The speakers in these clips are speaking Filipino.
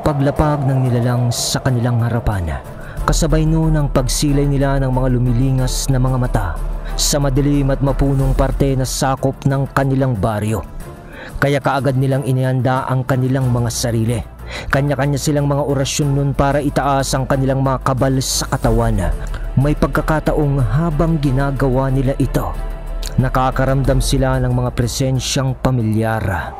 Paglapag ng nilalang sa kanilang harapan, kasabay noon ang pagsilay nila ng mga lumilingas na mga mata sa madilim at mapunong parte na sakop ng kanilang baryo. Kaya kaagad nilang inihanda ang kanilang mga sarili. Kanya-kanya silang mga orasyon nun para itaas ang kanilang mga kabal sa katawan. May pagkakataong habang ginagawa nila ito, nakakaramdam sila ng mga presensyang pamilyar.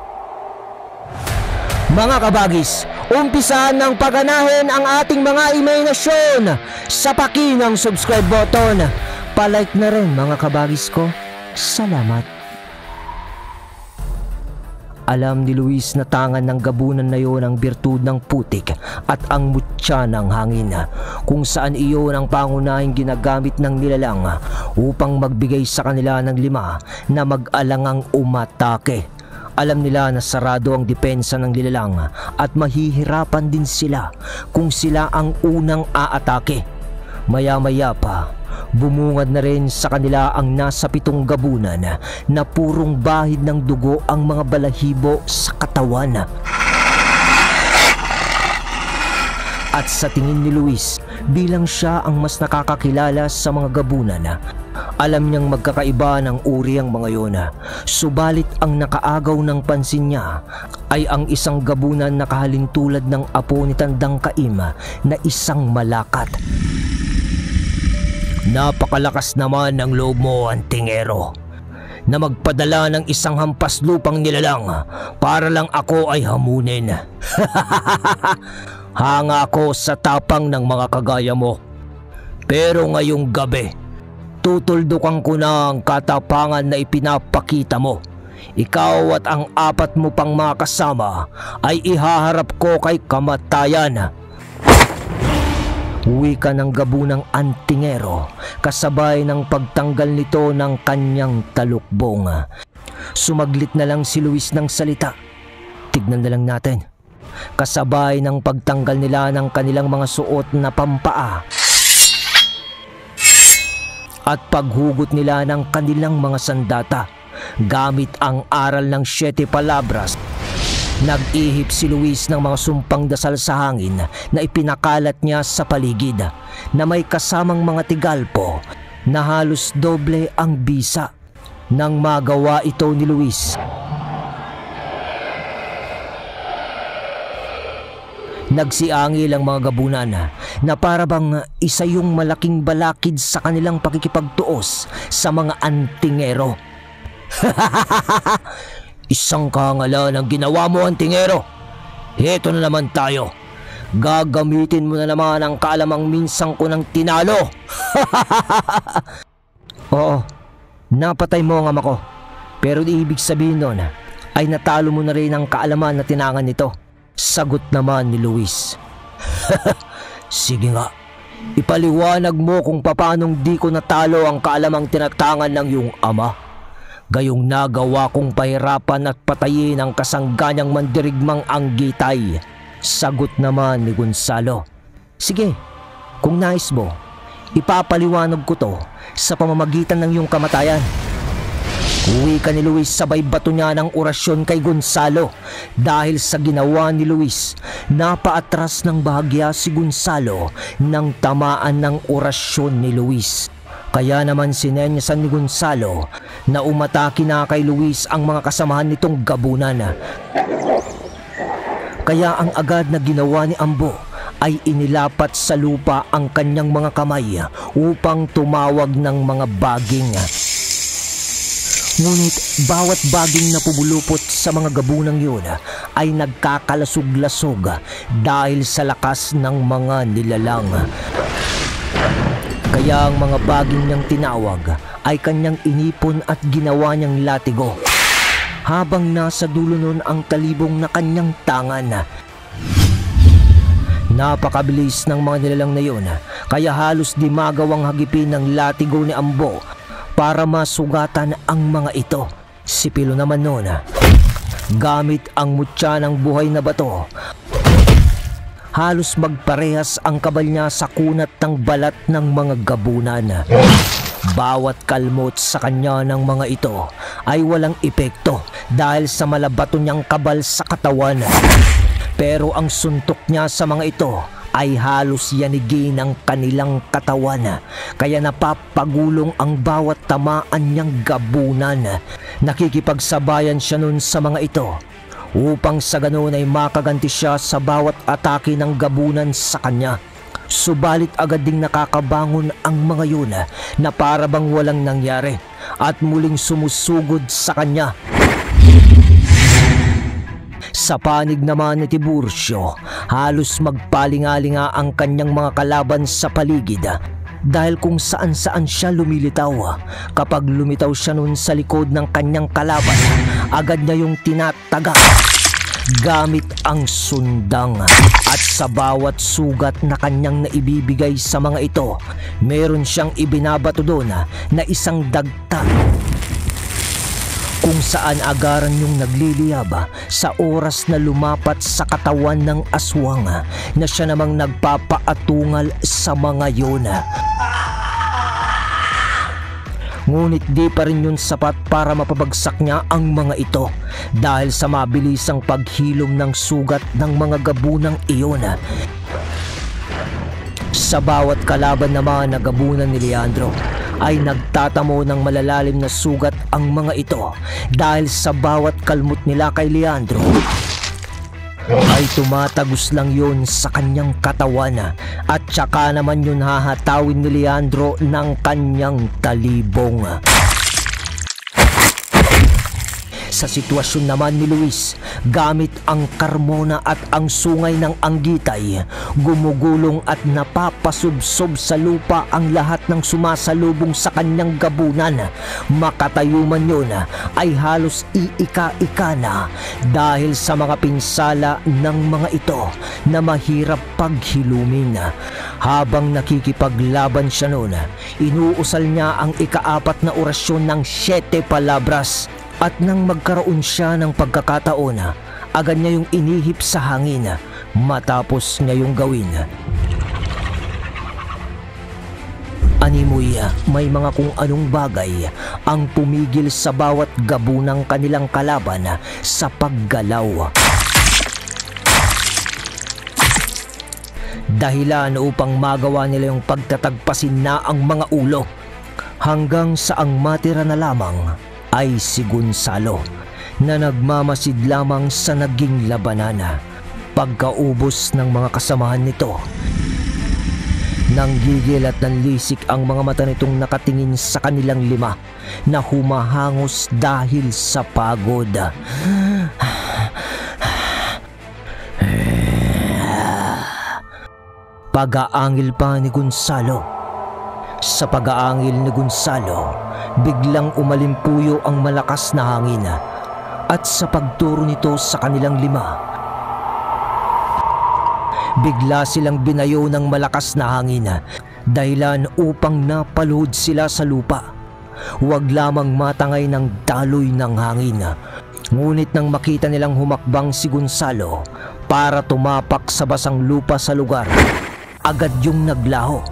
Mga kabagis, umpisahan ng pagganahin ang ating mga imahinasyon sa paki ng subscribe button. Palike na rin mga kabagis ko. Salamat. Alam ni Luis na tangan ng gabunan na iyon ang birtud ng putik at ang mutya ng hangin, kung saan iyon ang pangunahing ginagamit ng nilalang upang magbigay sa kanila ng 5 na mag-alangang umatake. Alam nila na sarado ang depensa ng nilalang at mahihirapan din sila kung sila ang unang aatake. Maya-maya pa, bumungad na rin sa kanila ang nasa 7 gabunan na purong bahid ng dugo ang mga balahibo sa katawan. At sa tingin ni Luis, bilang siya ang mas nakakakilala sa mga gabunan, alam niyang magkakaiba ng uri ang mga yon. Subalit ang nakaagaw ng pansin niya ay ang isang gabunan na kahalintulad ng apo ni Tandang Kaim na isang malakat. Napakalakas naman ng loob mo, Antingero, na magpadala ng isang hampas lupang nilalang para lang ako ay hamunin. Hanga ako sa tapang ng mga kagaya mo. Pero ngayong gabi, tutuldukan ko na ang katapangan na ipinapakita mo. Ikaw at ang 4 mo pang mga kasama ay ihaharap ko kay kamatayan. Wika ng gabunang Antingero kasabay ng pagtanggal nito ng kanyang talukbong. Sumaglit na lang si Luis ng salita. Tignan na lang natin. Kasabay ng pagtanggal nila ng kanilang mga suot na pampaa at paghugot nila ng kanilang mga sandata gamit ang aral ng 7 palabras. Nag-ihip si Luis ng mga sumpang dasal sa hangin na ipinakalat niya sa paligid na may kasamang mga tigalpo na halos doble ang bisa. Nang magawa ito ni Luis, nagsiangil ang mga gabunan na parabang isa yung malaking balakid sa kanilang pakikipagtuos sa mga Antingero. Isang kahangalan ang ginawa mo, Antingero. Heto na naman tayo. Gagamitin mo na naman ang kaalamang minsang ko ng tinalo. Oo, napatay mo ang ama ko. Pero ibig sabihin nun ay natalo mo na rin ang kaalaman na tinangan nito. Sagot naman ni Luis. Sige nga, ipaliwanag mo kung paanong di ko natalo ang kaalamang tinatangan ng iyong ama. Gayong nagawa kong pahirapan at patayin ang kasangganyang mandirigmang Anggitay. Sagot naman ni Gonzalo. Sige, kung nais mo, ipapaliwanag ko to sa pamamagitan ng iyong kamatayan. Wika ni Luis sabay bato niya ng orasyon kay Gonzalo. Dahil sa ginawa ni Luis, napaatras ng bahagya si Gonzalo nang tamaan ng orasyon ni Luis. Kaya naman sinenyasan ni Gonzalo na umatake na kay Luis ang mga kasamahan nitong gabunan. Kaya ang agad na ginawa ni Ambo ay inilapat sa lupa ang kanyang mga kamay upang tumawag ng mga baging. Ngunit bawat baging na pumulupot sa mga gabunang yun ay nagkakalasog-lasog dahil sa lakas ng mga nilalang. Kaya ang mga baging niyang tinawag ay kanyang inipon at ginawa niyang latigo, habang nasa dulo nun ang talibong na kanyang tangan. Napakabilis ng mga nilalang na yun, kaya halos di magawang hagipin ng latigo ni Ambo para masugatan ang mga ito. Si Pilo naman nun, gamit ang mutya ng buhay na bato, halos magparehas ang kabal niya sa kunat ng balat ng mga gabunan. Bawat kalmot sa kanya ng mga ito ay walang epekto dahil sa malabato niyang kabal sa katawan. Pero ang suntok niya sa mga ito ay halos yanigi ng kanilang katawan, kaya napapagulong ang bawat tamaan niyang gabunan. Nakikipagsabayan siya nun sa mga ito upang sa ganoon ay makaganti siya sa bawat atake ng gabunan sa kanya. Subalit agad ding nakakabangon ang mga yun na para bang walang nangyari at muling sumusugod sa kanya. Sa panig naman ni Tiburcio, halos magpalingalinga ang kanyang mga kalaban sa paligid dahil kung saan-saan siya lumilitaw. Kapag lumitaw siya nun sa likod ng kanyang kalaban, agad niya yung tinataga gamit ang sundang. At sa bawat sugat na kanyang naibibigay sa mga ito, meron siyang ibinabato doon na isang dagta kung saan agaran yung nagliliyab sa oras na lumapat sa katawan ng aswang na siya namang nagpapaatungal sa mga yun. Ngunit di pa rin yun sapat para mapabagsak niya ang mga ito dahil sa mabilisang paghilom ng sugat ng mga gabunang iyon. Sa bawat kalaban naman na gabunan ni Leandro ay nagtatamo ng malalalim na sugat ang mga ito dahil sa bawat kalmot nila kay Leandro ay tumatagos lang yun sa kanyang katawan at tsaka naman yun hahatawin ni Leandro ng kanyang talibong. Sa sitwasyon naman ni Luis, gamit ang karmona at ang sungay ng anggitay, gumugulong at napapasubsob sa lupa ang lahat ng sumasalubong sa kanyang gabunan. Makatayo man yun ay halos iika-ika na dahil sa mga pinsala ng mga ito na mahirap paghilumin. Habang nakikipaglaban siya noon, inuusal niya ang ika-4 na orasyon ng 7 palabras. At nang magkaroon siya ng pagkakataon, agad niya yung inihip sa hangin matapos niya yung gawin. Animoy, may mga kung anong bagay ang pumigil sa bawat gabunang kanilang kalaban sa paggalaw. Dahilan upang magawa nila yung pagtatagpasin na ang mga ulo hanggang sa ang matira na lamang ay si Gonzalo na nagmamasid lamang sa naging labanan. Pagkaubos ng mga kasamahan nito, nanggigil at nanlisik ang mga mata nitong nakatingin sa kanilang 5 na humahangos dahil sa pagod. Pag-aangil pa ni Gonzalo. Sa pag-aangil ni Gonzalo, biglang umalimpuyo ang malakas na hangin at sa pagturo nito sa kanilang 5, bigla silang binayo ng malakas na hangin dahilan upang napaluhod sila sa lupa. Huwag lamang matangay ng daloy ng hangin. Ngunit nang makita nilang humakbang si Gonzalo para tumapak sa basang lupa sa lugar, agad yung naglaho.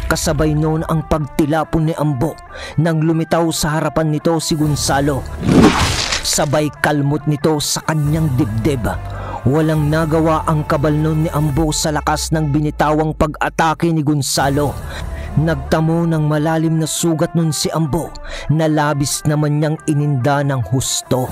Kasabay noon ang pagtilapon ni Ambo nang lumitaw sa harapan nito si Gonzalo. Sabay kalmot nito sa kanyang dibdib. Walang nagawa ang kabal noon ni Ambo sa lakas ng binitawang pag-atake ni Gonzalo. Nagtamo ng malalim na sugat noon si Ambo na labis naman niyang ininda ng husto.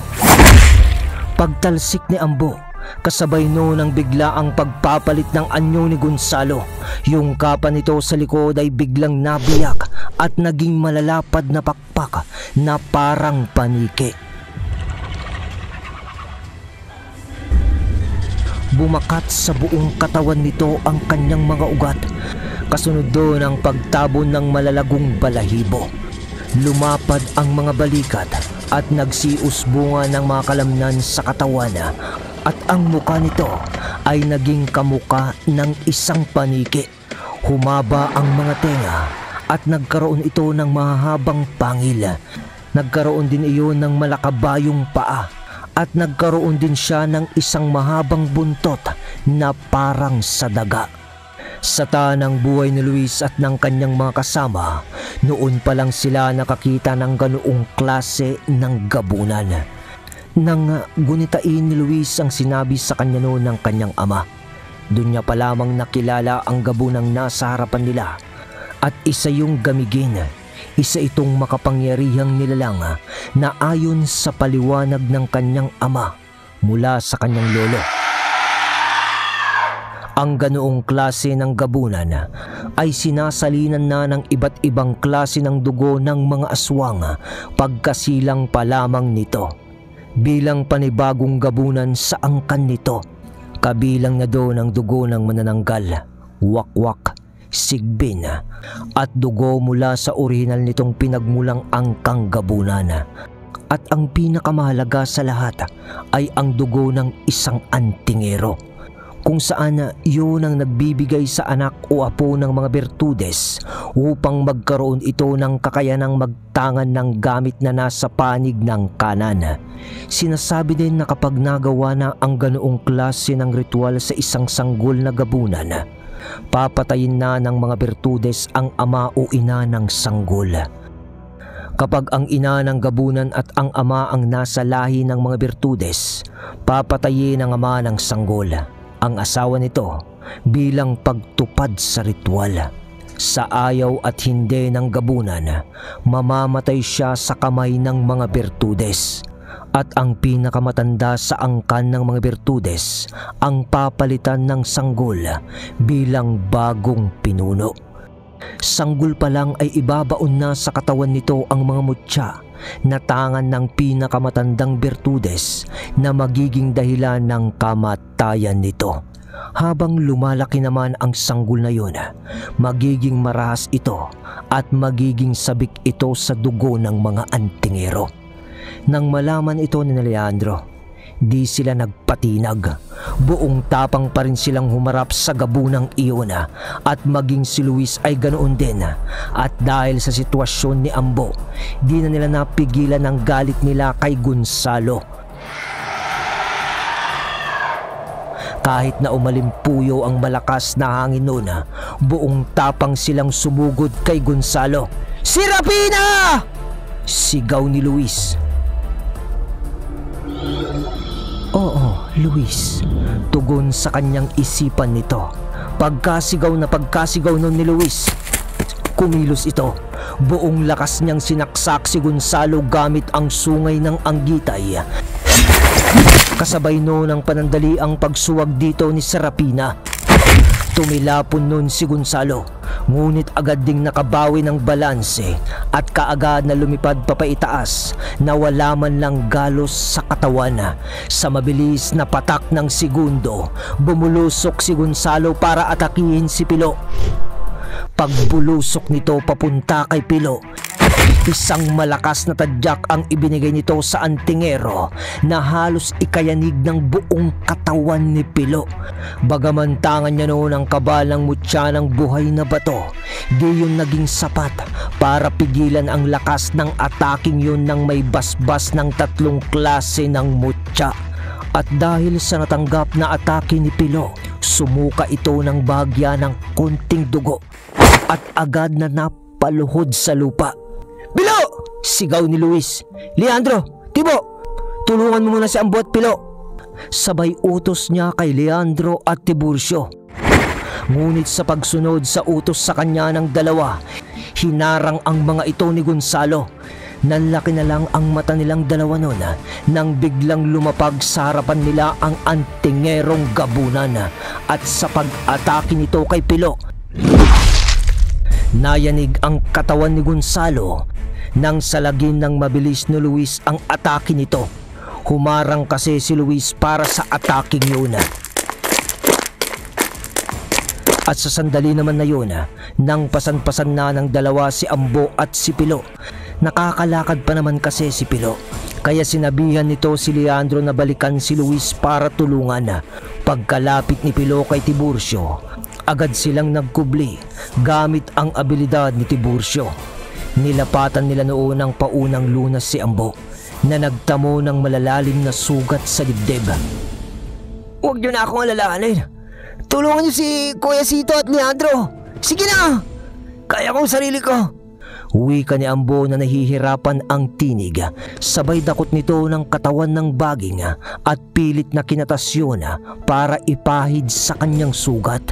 Pagtalsik ni Ambo, kasabay noon ang bigla ang pagpapalit ng anyo ni Gonzalo. Yung kapa nito sa likod ay biglang nabiyak at naging malalapad na pakpak na parang paniki. Bumakat sa buong katawan nito ang kanyang mga ugat. Kasunod doon ang pagtabon ng malalagong balahibo. Lumapad ang mga balikat at nagsiusbunga ng mga kalamnan sa katawan. At ang muka nito ay naging kamuka ng isang paniki. Humaba ang mga tenga at nagkaroon ito ng mahabang pangil. Nagkaroon din iyon ng malakabayong paa at nagkaroon din siya ng isang mahabang buntot na parang sa daga. Sa tanang buhay ni Luis at ng kanyang mga kasama, noon pa lang sila nakakita ng ganoong klase ng gabunan. Nang gunitain ni Luis ang sinabi sa kanya noon ng kanyang ama, doon niya pa lamang nakilala ang gabunang nasa harapan nila. At isa yung Gamigin, isa itong makapangyarihang nilalang na ayon sa paliwanag ng kanyang ama mula sa kanyang lolo. Ang ganoong klase ng gabunan ay sinasalinan na ng iba't ibang klase ng dugo ng mga aswang pagkasilang pa lamang nito. Bilang panibagong gabunan sa angkan nito, kabilang na doon ang dugo ng manananggal, wakwak, sigbin at dugo mula sa orihinal nitong pinagmulang angkang gabunan. At ang pinakamahalaga sa lahat ay ang dugo ng isang antingero, kung saan yun ang nagbibigay sa anak o apo ng mga bertudes upang magkaroon ito ng kakayanang magtangan ng gamit na nasa panig ng kanan. Sinasabi din na kapag nagawa na ang ganoong klase ng ritual sa isang sanggol na gabunan, papatayin na ng mga bertudes ang ama o ina ng sanggol. Kapag ang ina ng gabunan at ang ama ang nasa lahi ng mga bertudes, papatayin ang ama ng sanggol ang asawa nito bilang pagtupad sa ritual. Sa ayaw at hindi ng gabunan, mamamatay siya sa kamay ng mga bertudes. At ang pinakamatanda sa angkan ng mga bertudes ang papalitan ng sanggol bilang bagong pinuno. Sanggol pa lang ay ibabaon na sa katawan nito ang mga mutya na tangan ng pinakamatandang bertudes na magiging dahilan ng kamatayan nito. Habang lumalaki naman ang sanggol na yun, magiging marahas ito at magiging sabik ito sa dugo ng mga antingero. Nang malaman ito ni Leandro, di sila nagpatinag. Buong tapang pa rin silang humarap sa gabunang iyon at maging si Luis ay ganoon din. At dahil sa sitwasyon ni Ambo, di na nila napigilan ang galit nila kay Gonzalo. Kahit na umalimpuyo ang malakas na hangin noon, buong tapang silang sumugod kay Gonzalo. "Si Rapina!" sigaw ni Luis. "Oo, Luis," tugon sa kanyang isipan nito. Pagkasigaw na pagkasigaw nun ni Luis, kumilos ito. Buong lakas niyang sinaksak si Gonzalo gamit ang sungay ng anggitay. Kasabay noon ang panandali ang pagsuwag dito ni Serapina. Tumilapon nun si Gonzalo, ngunit agad ding nakabawi ng balanse at kaagad na lumipad papaitaas na wala man lang galos sa katawan. Sa mabilis na patak ng segundo, bumulusok si Gonzalo para atakihin si Pilo. Pagbulusok nito papunta kay Pilo, isang malakas na tadyak ang ibinigay nito sa antingero na halos ikayanig ng buong katawan ni Pilo. Bagaman tangan niya noon ang kabalang mutya ng buhay na bato, di yun naging sapat para pigilan ang lakas ng ataking yun ng may basbas ng tatlong klase ng mutya. At dahil sa natanggap na atake ni Pilo, sumuka ito ng bahagya ng konting dugo at agad na napaluhod sa lupa. "Pilo!" sigaw ni Luis. "Leandro, Tibo, tulungan mo muna si Ambo at Pilo." Sabay utos niya kay Leandro at Tiburcio. Ngunit sa pagsunod sa utos sa kanya ng dalawa, hinarang ang mga ito ni Gonzalo. Nanlaki na lang ang mata nilang dalawa noon nang biglang lumapag sa harapan nila ang antingerong gabunan. At sa pag-atake nito kay Pilo, nayanig ang katawan ni Gonzalo nang salagin ng mabilis ni Luis ang atake nito. Humarang kasi si Luis para sa ataking yun. At sa sandali naman na yun, nang pasan-pasan na ng dalawa si Ambo at si Pilo. Nakakalakad pa naman kasi si Pilo, kaya sinabihan nito si Leandro na balikan si Luis para tulungan. Pagkalapit ni Pilo kay Tiburcio, agad silang nagkubli gamit ang abilidad ni Tiburcio. Nilapatan nila noon ang paunang lunas si Ambo na nagtamo ng malalalim na sugat sa dibdib. "Huwag niyo na akong alalahanin. Tulungan niyo si Kuya Sito at Leandro. Sige na! Kaya kong sarili ko." Wika ni Ambo na nahihirapan ang tinig, sabay dakot nito ng katawan ng baging at pilit na kinatasyon para ipahid sa kanyang sugat.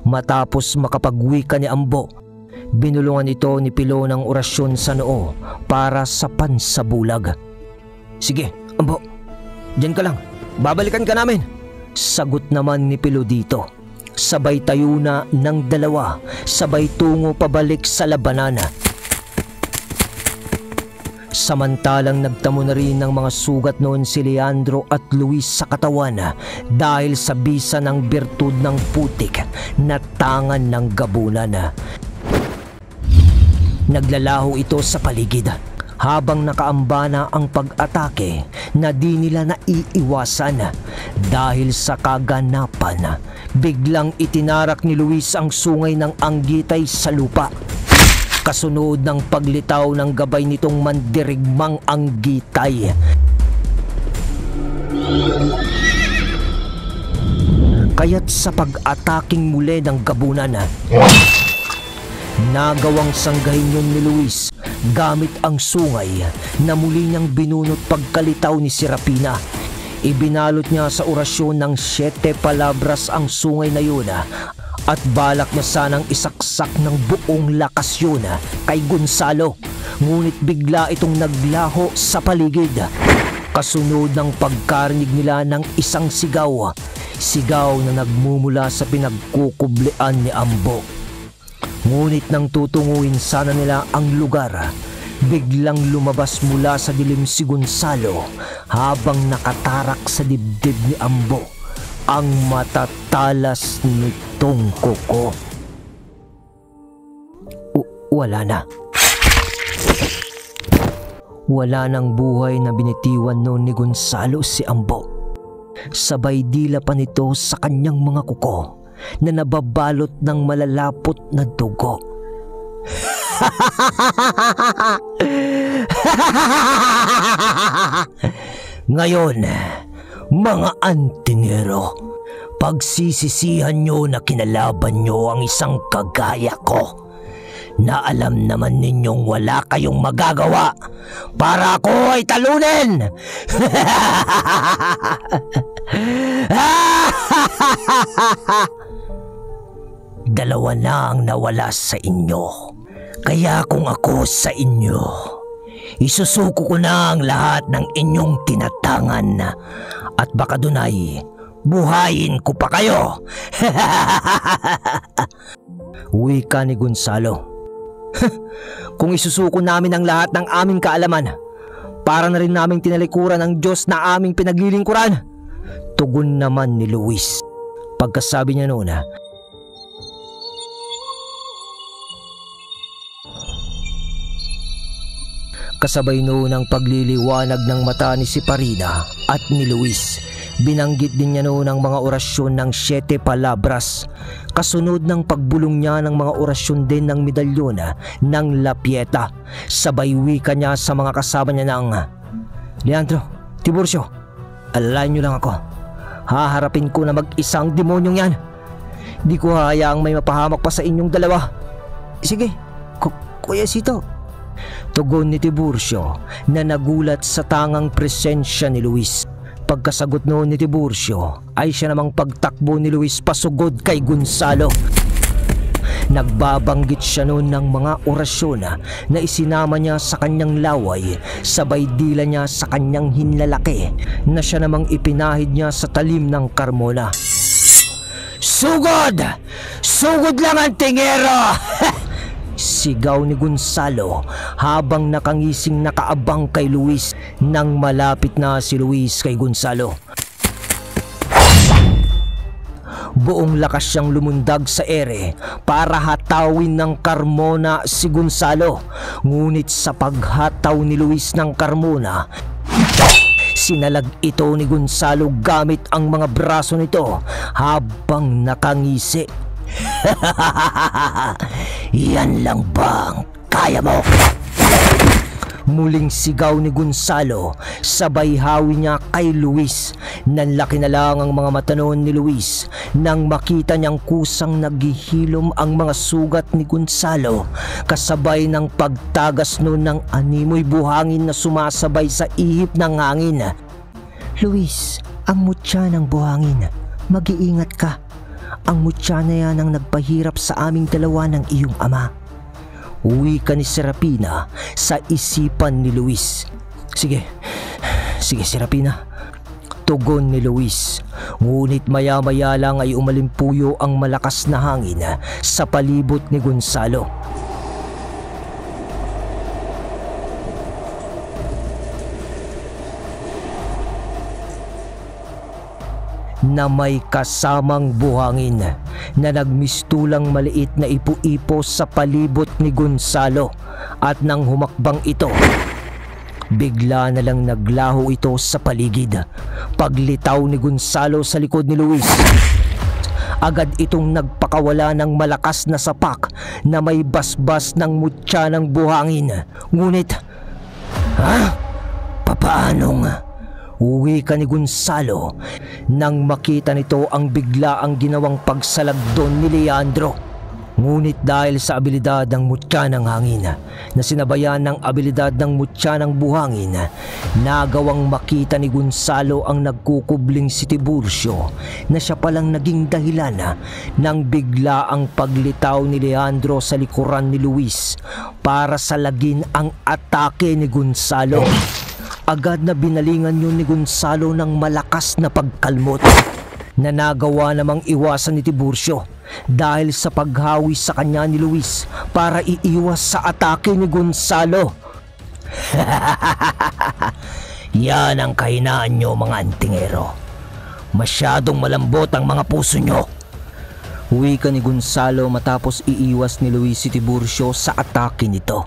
Matapos makapagwika ni Ambo, binulungan ito ni Pilo ng orasyon sa noo para sa pansabulag. "Sige, Ambo, diyan ka lang. Babalikan ka namin." Sagot naman ni Pilo dito. Sabay tayo na ng dalawa, sabay tungo pabalik sa labanan. Samantalang nagtamo na rin ng mga sugat noon si Leandro at Luis sa katawan dahil sa bisa ng birtud ng putik na tangan ng gabunan. Naglalaho ito sa paligid habang nakaambana ang pag-atake na di nila naiiwasan. Dahil sa kaganapan, biglang itinarak ni Luis ang sungay ng Anggitay sa lupa. Kasunod ng paglitaw ng gabay nitong mandirigmang Anggitay. Kaya't sa pag-ataking muli ng gabunan, nagawang sanggahin yun ni Luis gamit ang sungay na muli niyang binunot pagkalitaw ni Serafina. Ibinalot niya sa orasyon ng 7 palabras ang sungay na yun at balak niya sanang isaksak ng buong lakas yun kay Gonzalo. Ngunit bigla itong naglaho sa paligid. Kasunod ng pagkarinig nila ng isang sigaw. Sigaw na nagmumula sa pinagkukublian ni Ambo. Ngunit nang tutunguin sana nila ang lugar, biglang lumabas mula sa dilim si Gonzalo habang nakatarak sa dibdib ni Ambo ang matatalas nitong kuko. Wala na. Wala nang buhay na binitiwan noon ni Gonzalo si Ambo. Sabay dila pa nito sa kanyang mga kuko na nababalot ng malalapot na dugo. Ngayon, mga antingero, pagsisisihan nyo na kinalaban nyo ang isang kagaya ko na alam naman ninyong wala kayong magagawa para ako ay talunin. Dalawa na ang nawala sa inyo. Kaya kung ako sa inyo, isusuko ko na ang lahat ng inyong tinatangan at baka dunay buhayin ko pa kayo. Wika ni Gonzalo. Kung isusuko namin ang lahat ng aming kaalaman, para na rin naming tinalikuran ang Diyos na aming pinaglilingkuran. Tugon naman ni Luis. Pagkasabi niya noon, kasabay noon ang pagliliwanag ng mata ni Siparina at ni Luis. Binanggit din niya noon ang mga orasyon ng 7 palabras. Kasunod ng pagbulong niya ng mga orasyon din ng medalyon ng La Pieta. Sabay wika niya sa mga kasama niya ng, "Leandro, Tiburcio, alalayan niyo lang ako. Haharapin ko na mag-isang demonyong yan. Di ko hayaang may mapahamak pa sa inyong dalawa." "Sige, Kuya Sito." Tugon ni Tiburcio na nagulat sa tangang presensya ni Luis. Pagkasagot noon ni Tiburcio ay siya namang pagtakbo ni Luis pasugod kay Gonzalo. Nagbabanggit siya noon ng mga orasyon na isinama niya sa kanyang laway, sabay dila niya sa kanyang hinlalaki na siya namang ipinahid niya sa talim ng Carmona. "Sugod! Sugod lang ang tingero!" Sigaw ni Gonzalo habang nakangising nakaabang kay Luis. Nang malapit na si Luis kay Gonzalo, buong lakas siyang lumundag sa ere para hatawin ng Carmona si Gonzalo. Ngunit sa paghataw ni Luis ng Carmona, sinalag ito ni Gonzalo gamit ang mga braso nito habang nakangisi. "Yan lang bang kaya mo?" Muling sigaw ni Gonzalo, sabay hawi niya kay Luis. Nanlaki na lang ang mga mata noon ni Luis nang makita niyang kusang naghihilom ang mga sugat ni Gonzalo, kasabay ng pagtagas noon ng animoy buhangin na sumasabay sa ihip ng hangin. Luis, ang mutya ng buhangin. Mag-iingat ka. Ang mutya na yan ang nagpahirap sa aming dalawa ng iyong ama. Uwi ka ni Serapina sa isipan ni Luis. Sige Serapina, tugon ni Luis. Ngunit maya-maya lang ay umalimpuyo ang malakas na hangin sa palibot ni Gonzalo. Na may kasamang buhangin na nagmistulang maliit na ipo-ipo sa palibot ni Gonzalo, at nang humakbang ito, bigla na lang naglaho ito sa paligid. Paglitaw ni Gonzalo sa likod ni Luis, agad itong nagpakawala ng malakas na sapak na may basbas ng mutya ng buhangin. Ngunit, papaanong uwi ka ni Gonzalo nang makita nito ang bigla ang ginawang pagsalag doon ni Leandro? Ngunit dahil sa abilidad ng mutya ng hangin na sinabayan ng abilidad ng mutya ng buhangin, nagawang makita ni Gonzalo ang nagkukubling si Tiburcio na siya palang naging dahilan ng bigla ang paglitaw ni Leandro sa likuran ni Luis para salagin ang atake ni Gonzalo. Agad na binalingan yun ni Gonzalo ng malakas na pagkalmot na nagawa namang iwasan ni Tiburcio dahil sa paghawi sa kanya ni Luis para iiwas sa atake ni Gonzalo. Yan ang kahinaan nyo, mga antingero. Masyadong malambot ang mga puso nyo. Uwi ka ni Gonzalo matapos iiwas ni Luis si Tiburcio sa atake nito.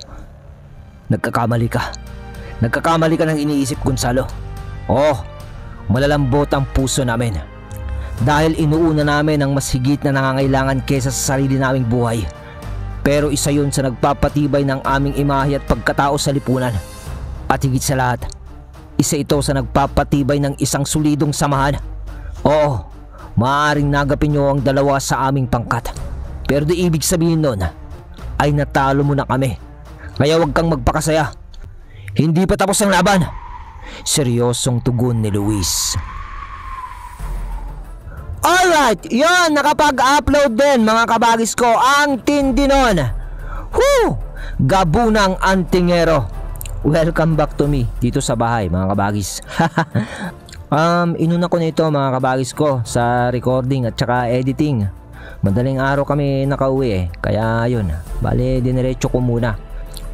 Nagkakamali ka ng iniisip, Gonzalo. Malalambot ang puso namin dahil inuuna namin ang mas higit na nangangailangan kesa sa sarili naming buhay. Pero isa yun sa nagpapatibay ng aming imahe at pagkatao sa lipunan. At higit sa lahat, isa ito sa nagpapatibay ng isang solidong samahan. Maaaring nagapin nyo ang dalawa sa aming pangkat, pero di ibig sabihin nun ay natalo mo na kami. Kaya huwag kang magpakasaya. Hindi pa tapos ang laban. Seryosong tugon ni Luis. Alright, yan, nakapag-upload din mga kabagis ko. Ang tindi nun. Gabunang antingero. Welcome back to me dito sa bahay, mga kabagis. Inuna ko na ito, mga kabagis ko, sa recording at saka editing. Madaling araw kami nakauwi kaya yun, bale diniretso ko muna.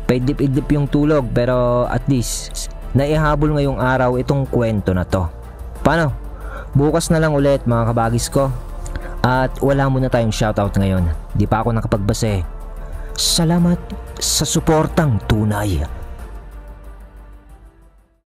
Paidlip-idlip yung tulog, pero at least naihabol ngayong araw itong kwento na to. Paano? Bukas na lang ulit, mga kabagis ko. At wala muna tayong shoutout ngayon. Di pa ako nakapagbasa. Salamat sa suportang tunay.